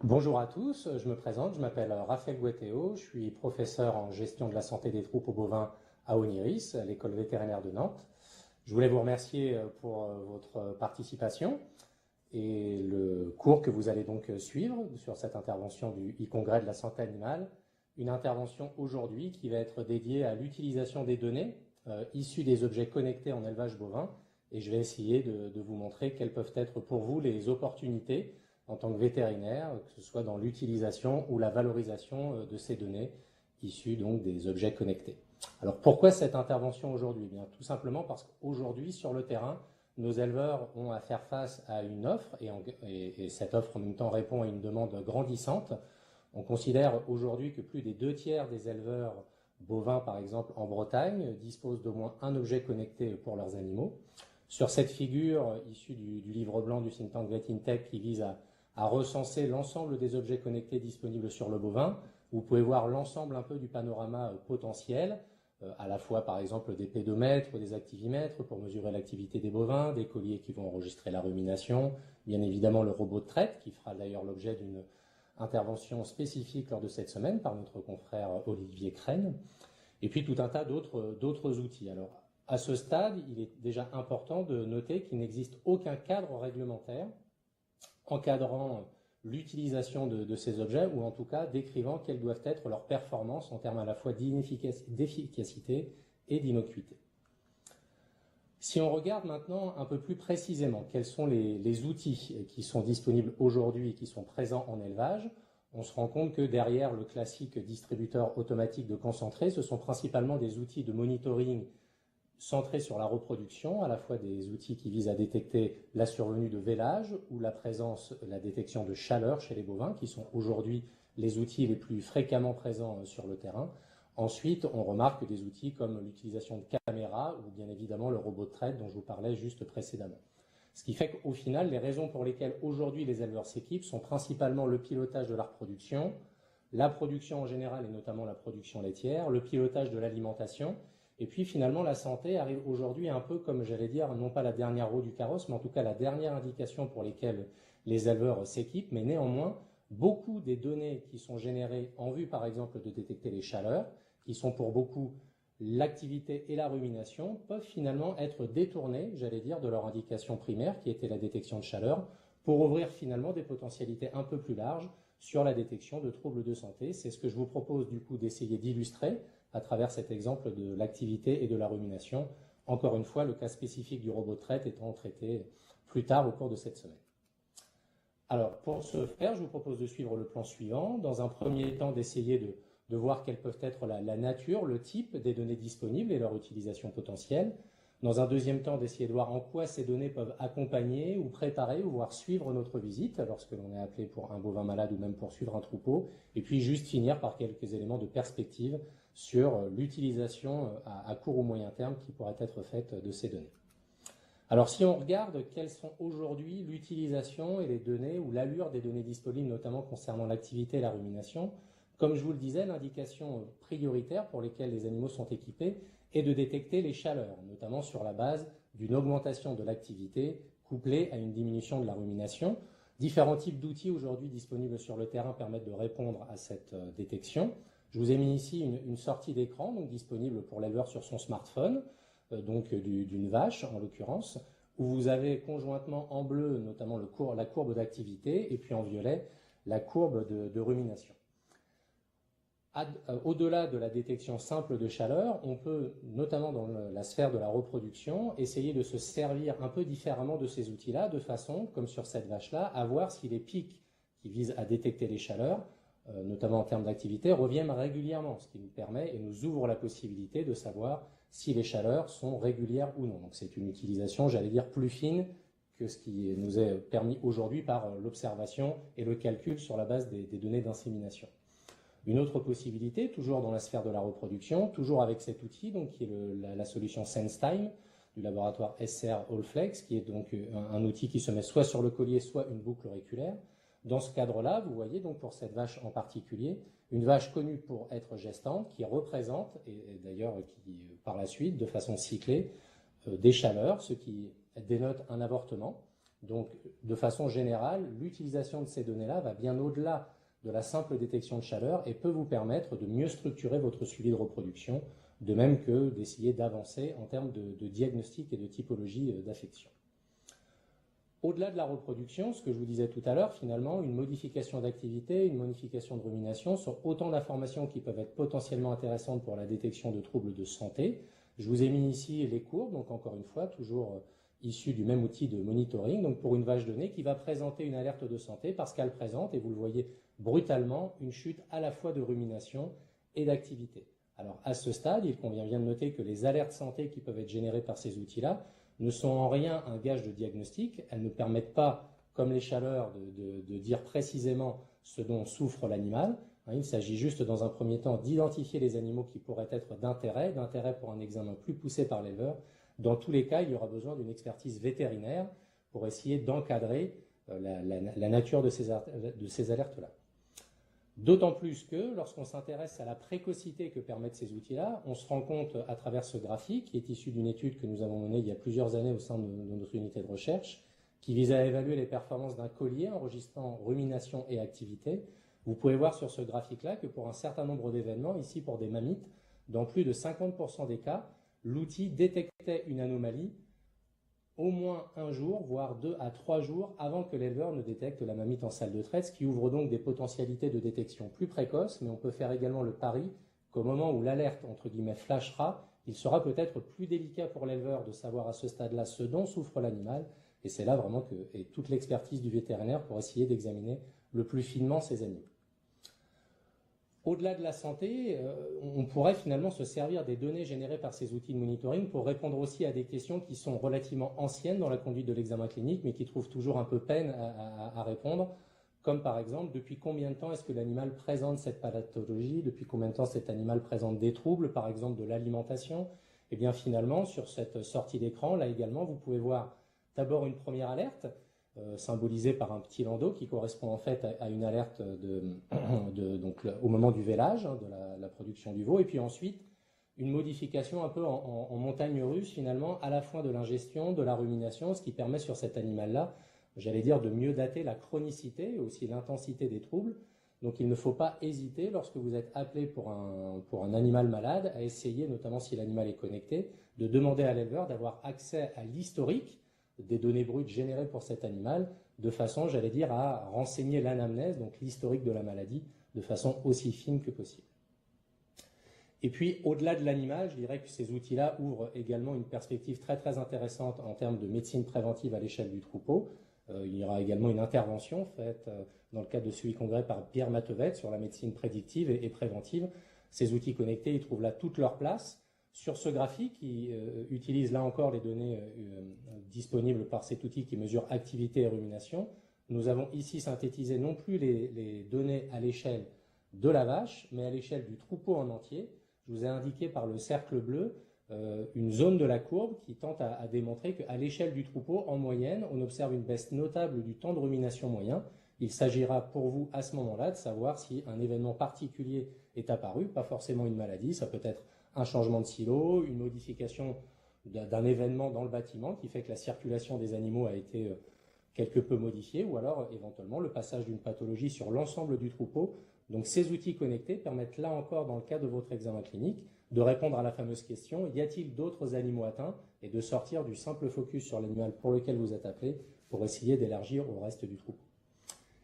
Bonjour à tous, je me présente, je m'appelle Raphaël Guettéo, je suis professeur en gestion de la santé des troupeaux bovins à Oniris, à l'école vétérinaire de Nantes. Je voulais vous remercier pour votre participation et le cours que vous allez donc suivre sur cette intervention du e-congrès de la santé animale. Une intervention aujourd'hui qui va être dédiée à l'utilisation des données issues des objets connectés en élevage bovin, et je vais essayer de vous montrer quelles peuvent être pour vous les opportunités en tant que vétérinaire, que ce soit dans l'utilisation ou la valorisation de ces données issues donc des objets connectés. Alors pourquoi cette intervention aujourd'hui? Bien, tout simplement parce qu'aujourd'hui, sur le terrain, nos éleveurs ont à faire face à une offre, et cette offre en même temps répond à une demande grandissante. On considère aujourd'hui que plus des 2/3 des éleveurs bovins, par exemple en Bretagne, disposent d'au moins un objet connecté pour leurs animaux. Sur cette figure issue du livre blanc du think tank VetInTech qui vise à recenser l'ensemble des objets connectés disponibles sur le bovin, vous pouvez voir l'ensemble un peu du panorama potentiel, à la fois par exemple des pédomètres ou des activimètres pour mesurer l'activité des bovins, des colliers qui vont enregistrer la rumination, bien évidemment le robot de traite qui fera d'ailleurs l'objet d'une intervention spécifique lors de cette semaine par notre confrère Olivier Crène, et puis tout un tas d'autres outils. Alors, à ce stade, il est déjà important de noter qu'il n'existe aucun cadre réglementaire encadrant l'utilisation de ces objets, ou en tout cas décrivant quelles doivent être leurs performances en termes à la fois d'efficacité et d'innocuité. Si on regarde maintenant un peu plus précisément quels sont les outils qui sont disponibles aujourd'hui et qui sont présents en élevage, on se rend compte que derrière le classique distributeur automatique de concentré, ce sont principalement des outils de monitoring centrés sur la reproduction, à la fois des outils qui visent à détecter la survenue de vélage ou la détection de chaleur chez les bovins, qui sont aujourd'hui les outils les plus fréquemment présents sur le terrain. Ensuite, on remarque des outils comme l'utilisation de caméras ou bien évidemment le robot de traite dont je vous parlais juste précédemment. Ce qui fait qu'au final, les raisons pour lesquelles aujourd'hui les éleveurs s'équipent sont principalement le pilotage de la reproduction, la production en général et notamment la production laitière, le pilotage de l'alimentation. Et puis finalement, la santé arrive aujourd'hui un peu comme, j'allais dire, non pas la dernière roue du carrosse, mais en tout cas la dernière indication pour lesquelles les éleveurs s'équipent. Mais néanmoins, beaucoup des données qui sont générées en vue, par exemple, de détecter les chaleurs, qui sont pour beaucoup l'activité et la rumination, peuvent finalement être détournées, j'allais dire, de leur indication primaire, qui était la détection de chaleur, pour ouvrir finalement des potentialités un peu plus larges sur la détection de troubles de santé. C'est ce que je vous propose du coup d'essayer d'illustrer à travers cet exemple de l'activité et de la rumination. Encore une fois, le cas spécifique du robot de traite étant traité plus tard au cours de cette semaine. Alors, pour ce faire, je vous propose de suivre le plan suivant. Dans un premier temps, d'essayer de voir quelles peuvent être la nature, le type des données disponibles et leur utilisation potentielle. Dans un deuxième temps, d'essayer de voir en quoi ces données peuvent accompagner ou préparer ou voire suivre notre visite lorsque l'on est appelé pour un bovin malade ou même pour suivre un troupeau. Et puis juste finir par quelques éléments de perspective sur l'utilisation à court ou moyen terme qui pourrait être faite de ces données. Alors si on regarde quelles sont aujourd'hui l'utilisation et les données ou l'allure des données disponibles, notamment concernant l'activité et la rumination, comme je vous le disais, l'indication prioritaire pour lesquelles les animaux sont équipés est de détecter les chaleurs, notamment sur la base d'une augmentation de l'activité couplée à une diminution de la rumination. Différents types d'outils aujourd'hui disponibles sur le terrain permettent de répondre à cette détection. Je vous ai mis ici une sortie d'écran donc disponible pour l'éleveur sur son smartphone, donc d'une vache en l'occurrence, où vous avez conjointement en bleu notamment la courbe d'activité et puis en violet la courbe de rumination. Au-delà de la détection simple de chaleur, on peut, notamment dans la sphère de la reproduction, essayer de se servir un peu différemment de ces outils-là, de façon, comme sur cette vache-là, à voir si les pics qui visent à détecter les chaleurs, notamment en termes d'activité, reviennent régulièrement, ce qui nous permet et nous ouvre la possibilité de savoir si les chaleurs sont régulières ou non. Donc c'est une utilisation, j'allais dire, plus fine que ce qui nous est permis aujourd'hui par l'observation et le calcul sur la base des données d'insémination. Une autre possibilité, toujours dans la sphère de la reproduction, toujours avec cet outil, donc, qui est la solution SenseTime du laboratoire SR Allflex, qui est donc un outil qui se met soit sur le collier, soit une boucle auriculaire. Dans ce cadre-là, vous voyez donc pour cette vache en particulier, une vache connue pour être gestante, qui représente, et d'ailleurs qui par la suite, de façon cyclée, des chaleurs, ce qui dénote un avortement. Donc, de façon générale, l'utilisation de ces données-là va bien au-delà de la simple détection de chaleur et peut vous permettre de mieux structurer votre suivi de reproduction, de même que d'essayer d'avancer en termes de diagnostic et de typologie d'affection. Au-delà de la reproduction, ce que je vous disais tout à l'heure, finalement, une modification d'activité, une modification de rumination sont autant d'informations qui peuvent être potentiellement intéressantes pour la détection de troubles de santé. Je vous ai mis ici les courbes, donc encore une fois, toujours issues du même outil de monitoring, donc pour une vache donnée qui va présenter une alerte de santé parce qu'elle présente, et vous le voyez brutalement, une chute à la fois de rumination et d'activité. Alors à ce stade, il convient bien de noter que les alertes santé qui peuvent être générées par ces outils-là ne sont en rien un gage de diagnostic. Elles ne permettent pas, comme les chaleurs, de dire précisément ce dont souffre l'animal. Il s'agit juste, dans un premier temps, d'identifier les animaux qui pourraient être d'intérêt pour un examen plus poussé par l'éleveur. Dans tous les cas, il y aura besoin d'une expertise vétérinaire pour essayer d'encadrer la nature de ces alertes-là. D'autant plus que, lorsqu'on s'intéresse à la précocité que permettent ces outils-là, on se rend compte à travers ce graphique, qui est issu d'une étude que nous avons menée il y a plusieurs années au sein de notre unité de recherche, qui vise à évaluer les performances d'un collier enregistrant rumination et activité. Vous pouvez voir sur ce graphique-là que pour un certain nombre d'événements, ici pour des mammites, dans plus de 50% des cas, l'outil détectait une anomalie au moins un jour, voire 2 à 3 jours avant que l'éleveur ne détecte la mamite en salle de traite, ce qui ouvre donc des potentialités de détection plus précoces, mais on peut faire également le pari qu'au moment où l'alerte, entre guillemets, flashera, il sera peut-être plus délicat pour l'éleveur de savoir à ce stade-là ce dont souffre l'animal, et c'est là vraiment que est toute l'expertise du vétérinaire pour essayer d'examiner le plus finement ces animaux. Au-delà de la santé, on pourrait finalement se servir des données générées par ces outils de monitoring pour répondre aussi à des questions qui sont relativement anciennes dans la conduite de l'examen clinique, mais qui trouvent toujours un peu peine à répondre, comme par exemple, depuis combien de temps est-ce que l'animal présente cette pathologie, depuis combien de temps cet animal présente des troubles, par exemple de l'alimentation. Et bien finalement, sur cette sortie d'écran, là également, vous pouvez voir d'abord une première alerte, symbolisé par un petit landau qui correspond en fait à une alerte donc, au moment du vélage, de la production du veau, et puis ensuite une modification un peu en montagne russe finalement, à la fois de l'ingestion, de la rumination, ce qui permet sur cet animal-là, j'allais dire, de mieux dater la chronicité et aussi l'intensité des troubles. Donc il ne faut pas hésiter, lorsque vous êtes appelé pour un animal malade, à essayer, notamment si l'animal est connecté, de demander à l'éleveur d'avoir accès à l'historique des données brutes générées pour cet animal, de façon, j'allais dire, à renseigner l'anamnèse, donc l'historique de la maladie, de façon aussi fine que possible. Et puis, au-delà de l'animal, je dirais que ces outils-là ouvrent également une perspective très très intéressante en termes de médecine préventive à l'échelle du troupeau. Il y aura également une intervention faite dans le cadre de celui congrès par Pierre Matevet sur la médecine prédictive et préventive. Ces outils connectés, ils trouvent là toute leur place. Sur ce graphique, qui utilise là encore les données disponibles par cet outil qui mesure activité et rumination, nous avons ici synthétisé non plus les données à l'échelle de la vache, mais à l'échelle du troupeau en entier. Je vous ai indiqué par le cercle bleu une zone de la courbe qui tente à démontrer qu'à l'échelle du troupeau, en moyenne, on observe une baisse notable du temps de rumination moyen. Il s'agira pour vous à ce moment-là de savoir si un événement particulier est apparu, pas forcément une maladie, ça peut être un changement de silo, une modification d'un événement dans le bâtiment qui fait que la circulation des animaux a été quelque peu modifiée, ou alors éventuellement le passage d'une pathologie sur l'ensemble du troupeau. Donc ces outils connectés permettent là encore, dans le cas de votre examen clinique, de répondre à la fameuse question, y a-t-il d'autres animaux atteints, et de sortir du simple focus sur l'animal pour lequel vous êtes appelé, pour essayer d'élargir au reste du troupeau.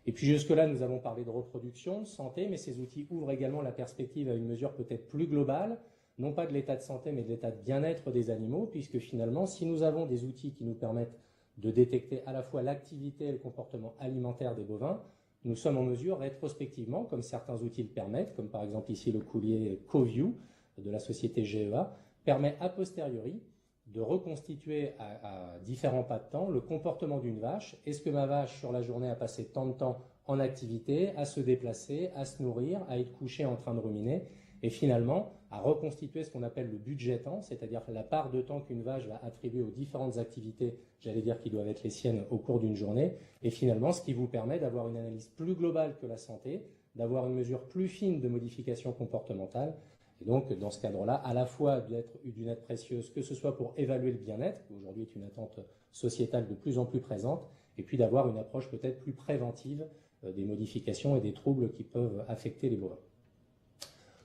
Et puis jusque-là, nous avons parlé de reproduction, de santé, mais ces outils ouvrent également la perspective à une mesure peut-être plus globale, non pas de l'état de santé, mais de l'état de bien-être des animaux, puisque finalement, si nous avons des outils qui nous permettent de détecter à la fois l'activité et le comportement alimentaire des bovins, nous sommes en mesure rétrospectivement, comme certains outils le permettent, comme par exemple ici le coulier CoView de la société GEA, permet a posteriori de reconstituer à différents pas de temps le comportement d'une vache. Est-ce que ma vache sur la journée a passé tant de temps en activité, à se déplacer, à se nourrir, à être couchée en train de ruminer, et finalement à reconstituer ce qu'on appelle le budget temps, c'est-à-dire la part de temps qu'une vache va attribuer aux différentes activités, j'allais dire qui doivent être les siennes au cours d'une journée, et finalement ce qui vous permet d'avoir une analyse plus globale que la santé, d'avoir une mesure plus fine de modification comportementale, et donc dans ce cadre-là, à la fois d'une aide précieuse, que ce soit pour évaluer le bien-être, qui aujourd'hui est une attente sociétale de plus en plus présente, et puis d'avoir une approche peut-être plus préventive des modifications et des troubles qui peuvent affecter les bovins.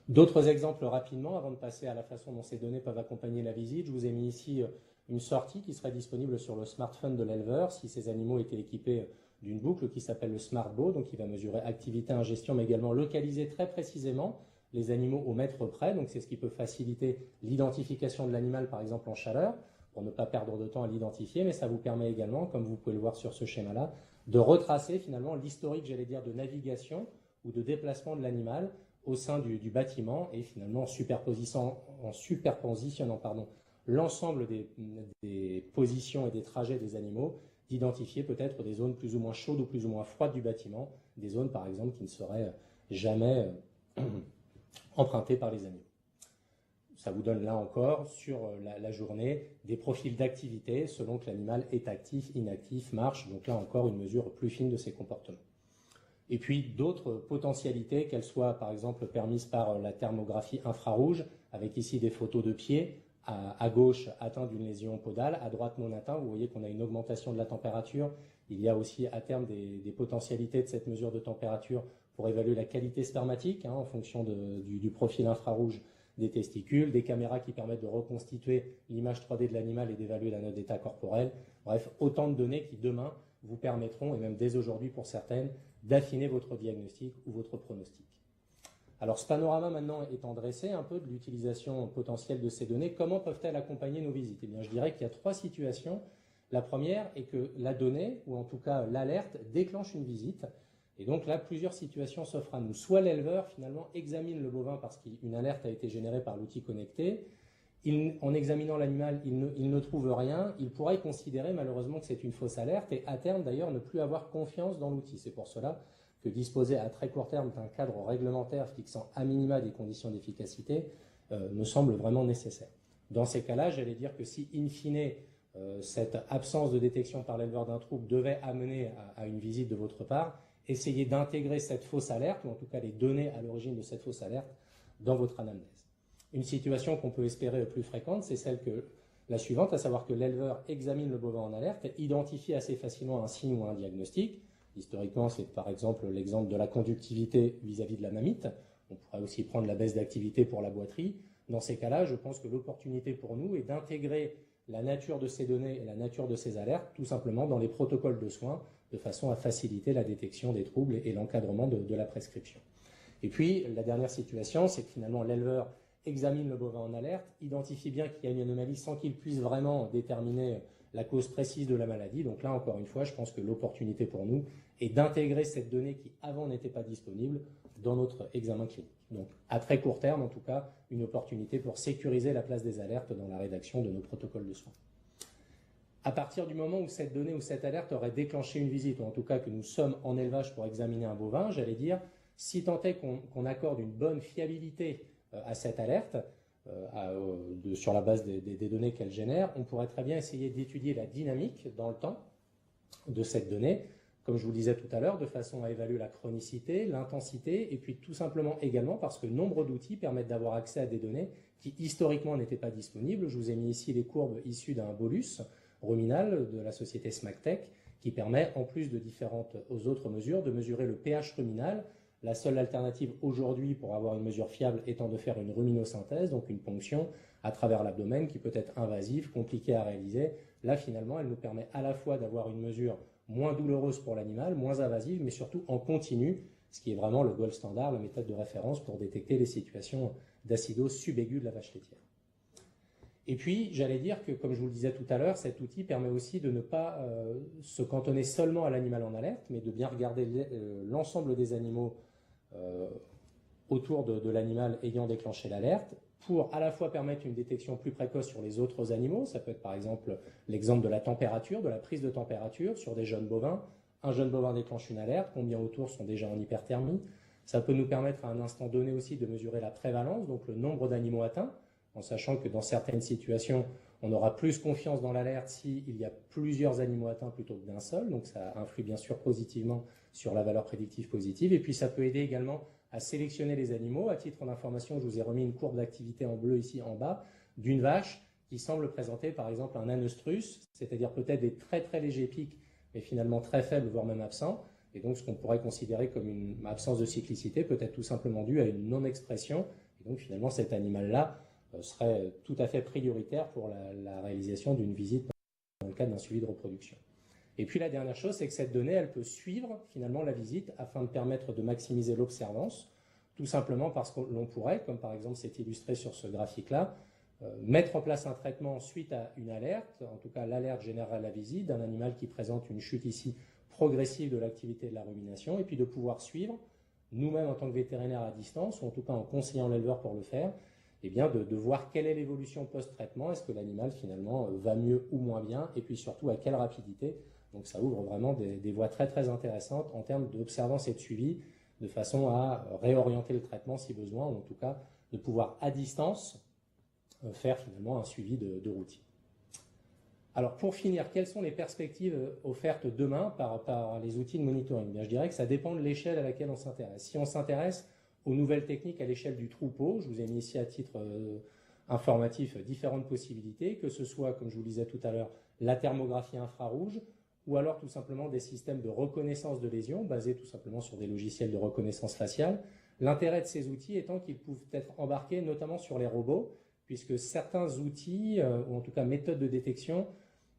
D'autres exemples rapidement, avant de passer à la façon dont ces données peuvent accompagner la visite. Je vous ai mis ici une sortie qui serait disponible sur le smartphone de l'éleveur si ces animaux étaient équipés d'une boucle qui s'appelle le SmartBow, donc qui va mesurer activité, ingestion, mais également localiser très précisément les animaux au mètre près. Donc c'est ce qui peut faciliter l'identification de l'animal, par exemple en chaleur, pour ne pas perdre de temps à l'identifier, mais ça vous permet également, comme vous pouvez le voir sur ce schéma-là, de retracer finalement l'historique, j'allais dire, de navigation ou de déplacement de l'animal au sein du bâtiment et finalement en superpositionnant l'ensemble des positions et des trajets des animaux, d'identifier peut-être des zones plus ou moins chaudes ou plus ou moins froides du bâtiment, des zones par exemple qui ne seraient jamais empruntées par les animaux. Ça vous donne là encore sur la journée des profils d'activité selon que l'animal est actif, inactif, marche, donc là encore une mesure plus fine de ses comportements. Et puis d'autres potentialités, qu'elles soient par exemple permises par la thermographie infrarouge, avec ici des photos de pieds, à gauche atteint d'une lésion podale, à droite non atteint, vous voyez qu'on a une augmentation de la température. Il y a aussi à terme des potentialités de cette mesure de température pour évaluer la qualité spermatique en fonction du profil infrarouge des testicules, des caméras qui permettent de reconstituer l'image 3D de l'animal et d'évaluer la note d'état corporel. Bref, autant de données qui demain vous permettront, et même dès aujourd'hui pour certaines, d'affiner votre diagnostic ou votre pronostic. Alors ce panorama maintenant étant dressé un peu de l'utilisation potentielle de ces données, comment peuvent-elles accompagner nos visites? Eh bien, je dirais qu'il y a trois situations. La première est que la donnée, ou en tout cas l'alerte, déclenche une visite. Et donc là, plusieurs situations s'offrent à nous. Soit l'éleveur finalement examine le bovin parce qu'une alerte a été générée par l'outil connecté. En examinant l'animal, il ne trouve rien. Il pourrait considérer malheureusement que c'est une fausse alerte et à terme d'ailleurs ne plus avoir confiance dans l'outil. C'est pour cela que disposer à très court terme d'un cadre réglementaire fixant à minima des conditions d'efficacité me semble vraiment nécessaire. Dans ces cas-là, j'allais dire que si in fine cette absence de détection par l'éleveur d'un trouble devait amener à une visite de votre part, essayez d'intégrer cette fausse alerte, ou en tout cas les données à l'origine de cette fausse alerte, dans votre anamnèse. Une situation qu'on peut espérer plus fréquente, c'est celle que la suivante, à savoir que l'éleveur examine le bovin en alerte et identifie assez facilement un signe ou un diagnostic. Historiquement, c'est par exemple l'exemple de la conductivité vis-à-vis de la mamite. On pourrait aussi prendre la baisse d'activité pour la boiterie. Dans ces cas-là, je pense que l'opportunité pour nous est d'intégrer la nature de ces données et la nature de ces alertes tout simplement dans les protocoles de soins de façon à faciliter la détection des troubles et l'encadrement de la prescription. Et puis, la dernière situation, c'est que finalement l'éleveur examine le bovin en alerte, identifie bien qu'il y a une anomalie sans qu'il puisse vraiment déterminer la cause précise de la maladie. Donc là, encore une fois, je pense que l'opportunité pour nous est d'intégrer cette donnée qui avant n'était pas disponible dans notre examen clinique. Donc à très court terme, en tout cas, une opportunité pour sécuriser la place des alertes dans la rédaction de nos protocoles de soins. À partir du moment où cette donnée ou cette alerte aurait déclenché une visite, ou en tout cas que nous sommes en élevage pour examiner un bovin, j'allais dire, si tant est qu'on accorde une bonne fiabilité à cette alerte, sur la base des données qu'elle génère, on pourrait très bien essayer d'étudier la dynamique dans le temps de cette donnée, comme je vous le disais tout à l'heure, de façon à évaluer la chronicité, l'intensité, et puis tout simplement également parce que nombre d'outils permettent d'avoir accès à des données qui historiquement n'étaient pas disponibles. Je vous ai mis ici les courbes issues d'un bolus ruminal de la société SmackTech qui permet, en plus de différentes autres mesures, de mesurer le pH ruminal. La seule alternative aujourd'hui pour avoir une mesure fiable étant de faire une ruminosynthèse, donc une ponction à travers l'abdomen qui peut être invasive, compliquée à réaliser. Là, finalement, elle nous permet à la fois d'avoir une mesure moins douloureuse pour l'animal, moins invasive, mais surtout en continu, ce qui est vraiment le gold standard, la méthode de référence pour détecter les situations d'acidose subaiguë de la vache laitière. Et puis, j'allais dire que, comme je vous le disais tout à l'heure, cet outil permet aussi de ne pas se cantonner seulement à l'animal en alerte, mais de bien regarder l'ensemble des animaux autour de l'animal ayant déclenché l'alerte, pour à la fois permettre une détection plus précoce sur les autres animaux. Ça peut être par exemple l'exemple de la température, de la prise de température sur des jeunes bovins. Un jeune bovin déclenche une alerte, combien autour sont déjà en hyperthermie. Ça peut nous permettre à un instant donné aussi de mesurer la prévalence, donc le nombre d'animaux atteints, en sachant que dans certaines situations, on aura plus confiance dans l'alerte s'il y a plusieurs animaux atteints plutôt que d'un seul. Donc ça influe bien sûr positivement sur la valeur prédictive positive. Et puis ça peut aider également à sélectionner les animaux. À titre d'information, je vous ai remis une courbe d'activité en bleu ici en bas d'une vache qui semble présenter par exemple un anestrus, c'est-à-dire peut-être des très très légers pics, mais finalement très faible, voire même absent. Et donc, ce qu'on pourrait considérer comme une absence de cyclicité peut être tout simplement due à une non-expression. Et donc, finalement, cet animal-là serait tout à fait prioritaire pour la réalisation d'une visite dans le cadre d'un suivi de reproduction. Et puis, la dernière chose, c'est que cette donnée, elle peut suivre finalement la visite afin de permettre de maximiser l'observance, tout simplement parce que l'on pourrait, comme par exemple c'est illustré sur ce graphique-là, mettre en place un traitement suite à une alerte, en tout cas l'alerte générale à la visite d'un animal qui présente une chute ici progressive de l'activité de la rumination, et puis de pouvoir suivre, nous-mêmes en tant que vétérinaires à distance, ou en tout cas en conseillant l'éleveur pour le faire, eh bien de voir quelle est l'évolution post-traitement, est-ce que l'animal finalement va mieux ou moins bien, et puis surtout à quelle rapidité. Donc ça ouvre vraiment des voies très très intéressantes en termes d'observance et de suivi, de façon à réorienter le traitement si besoin, ou en tout cas de pouvoir à distance faire finalement un suivi de routine. Alors pour finir, quelles sont les perspectives offertes demain par les outils de monitoring? Bien, je dirais que ça dépend de l'échelle à laquelle on s'intéresse. Si on s'intéresse aux nouvelles techniques à l'échelle du troupeau, je vous ai mis ici à titre informatif différentes possibilités, que ce soit, comme je vous le disais tout à l'heure, la thermographie infrarouge, ou alors tout simplement des systèmes de reconnaissance de lésions basés tout simplement sur des logiciels de reconnaissance faciale. L'intérêt de ces outils étant qu'ils peuvent être embarqués notamment sur les robots, puisque certains outils, ou en tout cas méthodes de détection,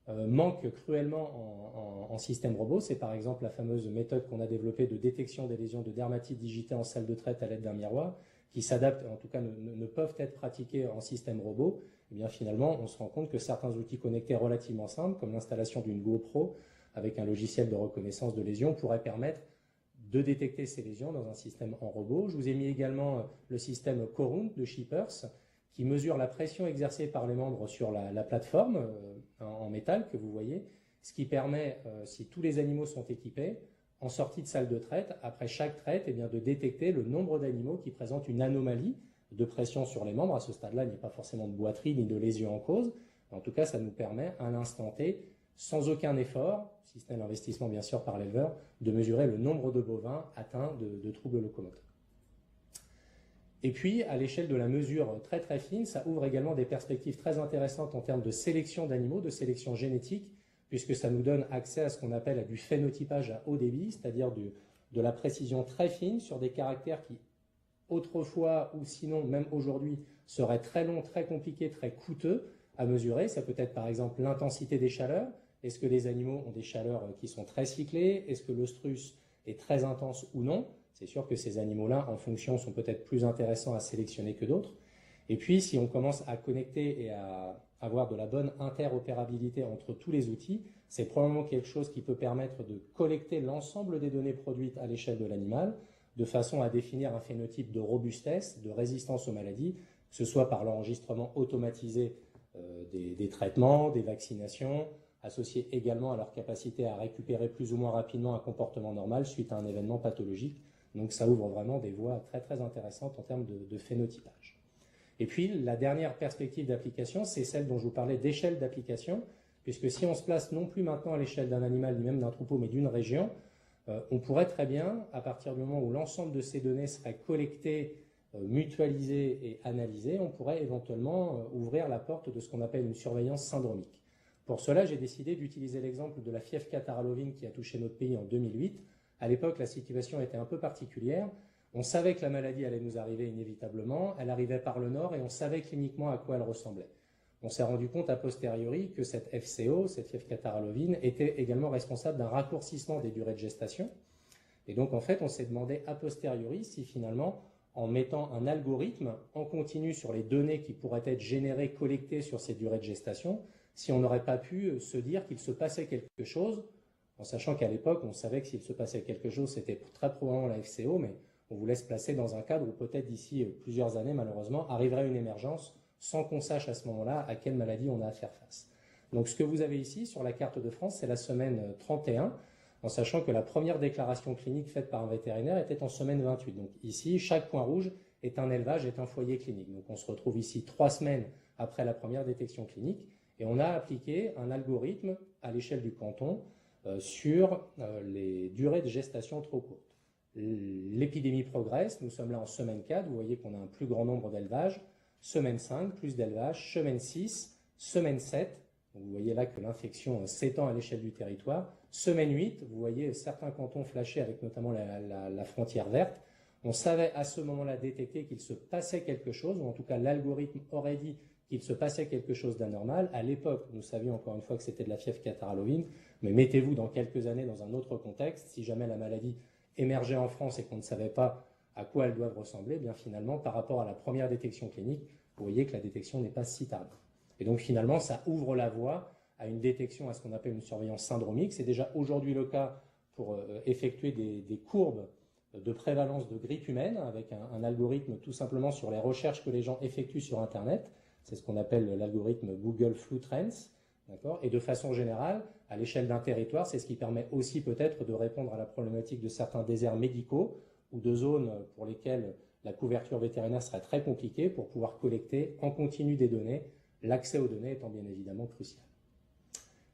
manquent cruellement en système robot. C'est par exemple la fameuse méthode qu'on a développée de détection des lésions de dermatite digitée en salle de traite à l'aide d'un miroir, qui s'adaptent, en tout cas ne peuvent être pratiquées en système robot. Et bien finalement, on se rend compte que certains outils connectés relativement simples, comme l'installation d'une GoPro avec un logiciel de reconnaissance de lésions, pourraient permettre de détecter ces lésions dans un système en robot. Je vous ai mis également le système Corunt de Shippers, qui mesure la pression exercée par les membres sur la plateforme en métal que vous voyez, ce qui permet, si tous les animaux sont équipés, en sortie de salle de traite, après chaque traite, eh bien, de détecter le nombre d'animaux qui présentent une anomalie de pression sur les membres. À ce stade-là, il n'y a pas forcément de boiterie ni de lésion en cause. En tout cas, ça nous permet, à l'instant T, sans aucun effort, si ce n'est l'investissement bien sûr par l'éleveur, de mesurer le nombre de bovins atteints de troubles locomoteurs. Et puis, à l'échelle de la mesure très très fine, ça ouvre également des perspectives très intéressantes en termes de sélection d'animaux, de sélection génétique, puisque ça nous donne accès à ce qu'on appelle du phénotypage à haut débit, c'est-à-dire de la précision très fine sur des caractères qui, autrefois ou sinon même aujourd'hui, seraient très longs, très compliqués, très coûteux à mesurer. Ça peut être par exemple l'intensité des chaleurs. Est-ce que les animaux ont des chaleurs qui sont très cyclées? Est-ce que l'œstrus est très intense ou non? C'est sûr que ces animaux-là, en fonction, sont peut-être plus intéressants à sélectionner que d'autres. Et puis, si on commence à connecter et à avoir de la bonne interopérabilité entre tous les outils, c'est probablement quelque chose qui peut permettre de collecter l'ensemble des données produites à l'échelle de l'animal, de façon à définir un phénotype de robustesse, de résistance aux maladies, que ce soit par l'enregistrement automatisé des traitements, des vaccinations, associé également à leur capacité à récupérer plus ou moins rapidement un comportement normal suite à un événement pathologique. Donc ça ouvre vraiment des voies très très intéressantes en termes de phénotypage. Et puis la dernière perspective d'application, c'est celle dont je vous parlais d'échelle d'application, puisque si on se place non plus maintenant à l'échelle d'un animal ni même d'un troupeau, mais d'une région, on pourrait très bien, à partir du moment où l'ensemble de ces données seraient collectées, mutualisées et analysées, on pourrait éventuellement ouvrir la porte de ce qu'on appelle une surveillance syndromique. Pour cela, j'ai décidé d'utiliser l'exemple de la fièvre catarrhalovine qui a touché notre pays en 2008. À l'époque, la situation était un peu particulière. On savait que la maladie allait nous arriver inévitablement, elle arrivait par le nord et on savait cliniquement à quoi elle ressemblait. On s'est rendu compte a posteriori que cette FCO, cette fièvre catarrhalovine, était également responsable d'un raccourcissement des durées de gestation. Et donc en fait, on s'est demandé a posteriori si finalement, en mettant un algorithme en continu sur les données qui pourraient être générées, collectées sur ces durées de gestation, si on n'aurait pas pu se dire qu'il se passait quelque chose, en sachant qu'à l'époque, on savait que s'il se passait quelque chose, c'était très probablement la FCO, mais on vous laisse placer dans un cadre où peut-être d'ici plusieurs années, malheureusement, arriverait une émergence sans qu'on sache à ce moment-là à quelle maladie on a à faire face. Donc ce que vous avez ici sur la carte de France, c'est la semaine 31, en sachant que la première déclaration clinique faite par un vétérinaire était en semaine 28. Donc ici, chaque point rouge est un élevage, est un foyer clinique. Donc on se retrouve ici 3 semaines après la première détection clinique, et on a appliqué un algorithme à l'échelle du canton sur les durées de gestation trop courtes. L'épidémie progresse, nous sommes là en semaine 4, vous voyez qu'on a un plus grand nombre d'élevages, semaine 5, plus d'élevages, semaine 6, semaine 7, Donc vous voyez là que l'infection s'étend à l'échelle du territoire. Semaine 8, vous voyez certains cantons flashés avec notamment la frontière verte. On savait à ce moment-là détecter qu'il se passait quelque chose, ou en tout cas l'algorithme aurait dit qu'il se passait quelque chose d'anormal. À l'époque, nous savions encore une fois que c'était de la fièvre catarrhalovine, mais mettez-vous dans quelques années dans un autre contexte, si jamais la maladie émergeait en France et qu'on ne savait pas à quoi elles doivent ressembler, bien finalement, par rapport à la première détection clinique, vous voyez que la détection n'est pas si tardive. Et donc finalement, ça ouvre la voie à une détection, à ce qu'on appelle une surveillance syndromique. C'est déjà aujourd'hui le cas pour effectuer des courbes de prévalence de grippe humaine avec un algorithme tout simplement sur les recherches que les gens effectuent sur Internet. C'est ce qu'on appelle l'algorithme Google Flu Trends. Et de façon générale, à l'échelle d'un territoire, c'est ce qui permet aussi peut-être de répondre à la problématique de certains déserts médicaux ou de zones pour lesquelles la couverture vétérinaire serait très compliquée pour pouvoir collecter en continu des données, l'accès aux données étant bien évidemment crucial.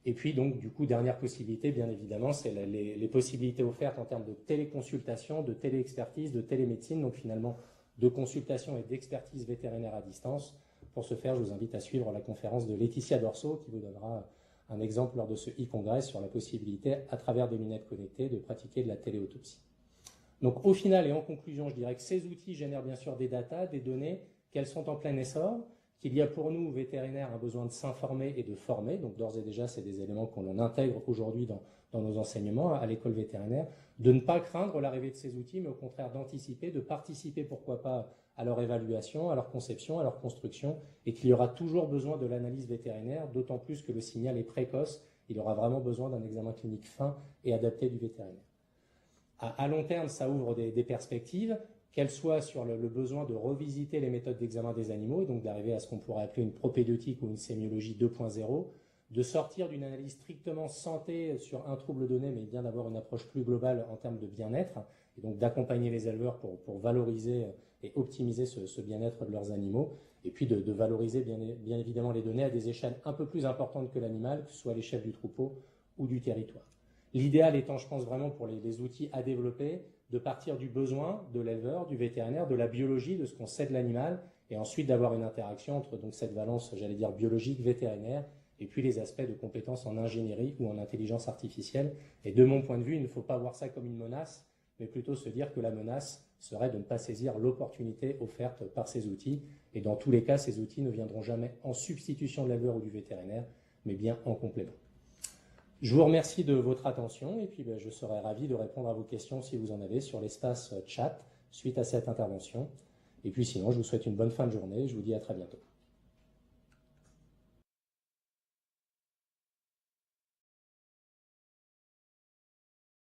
Et puis donc du coup, dernière possibilité, bien évidemment, c'est les possibilités offertes en termes de téléconsultation, de téléexpertise, de télémédecine, donc finalement de consultation et d'expertise vétérinaire à distance. Pour ce faire, je vous invite à suivre la conférence de Laetitia Dorso qui vous donnera un exemple lors de ce e-congrès sur la possibilité, à travers des lunettes connectées, de pratiquer de la téléautopsie. Donc au final et en conclusion, je dirais que ces outils génèrent bien sûr des datas, des données, qu'elles sont en plein essor, qu'il y a pour nous, vétérinaires, un besoin de s'informer et de former. Donc d'ores et déjà, c'est des éléments qu'on intègre aujourd'hui dans nos enseignements à l'école vétérinaire, de ne pas craindre l'arrivée de ces outils, mais au contraire d'anticiper, de participer, pourquoi pas, à leur évaluation, à leur conception, à leur construction, et qu'il y aura toujours besoin de l'analyse vétérinaire, d'autant plus que le signal est précoce, il aura vraiment besoin d'un examen clinique fin et adapté du vétérinaire. À long terme, ça ouvre des perspectives, qu'elles soient sur le besoin de revisiter les méthodes d'examen des animaux, et donc d'arriver à ce qu'on pourrait appeler une propédeutique ou une sémiologie 2.0, de sortir d'une analyse strictement santé sur un trouble donné, mais bien d'avoir une approche plus globale en termes de bien-être, et donc d'accompagner les éleveurs pour valoriser et optimiser ce bien-être de leurs animaux, et puis de valoriser bien évidemment les données à des échelles un peu plus importantes que l'animal, que ce soit à l'échelle du troupeau ou du territoire. L'idéal étant, je pense vraiment pour les outils à développer, de partir du besoin de l'éleveur, du vétérinaire, de la biologie, de ce qu'on sait de l'animal, et ensuite d'avoir une interaction entre donc cette valence, j'allais dire, biologique, vétérinaire, et puis les aspects de compétences en ingénierie ou en intelligence artificielle. Et de mon point de vue, il ne faut pas voir ça comme une menace, mais plutôt se dire que la menace serait de ne pas saisir l'opportunité offerte par ces outils. Et dans tous les cas, ces outils ne viendront jamais en substitution de l'éleveur ou du vétérinaire, mais bien en complément. Je vous remercie de votre attention et puis je serai ravi de répondre à vos questions si vous en avez sur l'espace chat suite à cette intervention. Et puis sinon, je vous souhaite une bonne fin de journée et je vous dis à très bientôt.